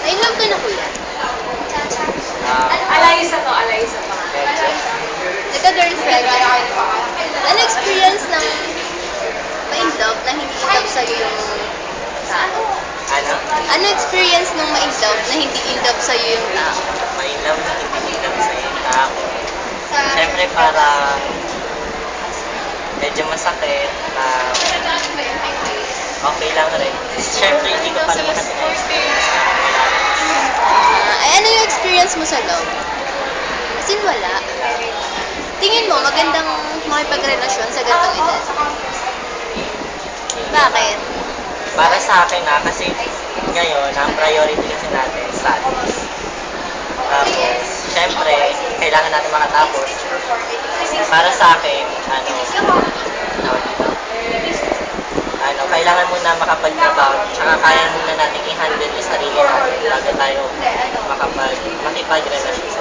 Na-inlove ka na, kuya? Alaysa to, alaysa to. Medyo. Nagka-girlfriend ka. Ano experience ng ma-inlove na hindi in love sa'yo yung tao? Ano? Ano experience nung ma-inlove na hindi in love sa'yo yung tao? May love na hindi lang sa yung tao. Siyempre para medyo masakit na okay lang rin. Siyempre hindi ko pa naman natin na-experience na wala rin. Ay, ano yung experience mo sa love? As in, wala. Tingin mo, magandang makipagrelasyon sa ganitong edad? Bakit? Para sa akin na kasi ngayon ang priority kasi natin studies. Tapos, syempre, kailangan natin makatapos. Para sa akin, kailangan muna makapagtrabaho, tsaka kaya muna natin i-handle yung sarili natin bago tayo makipagrelasyon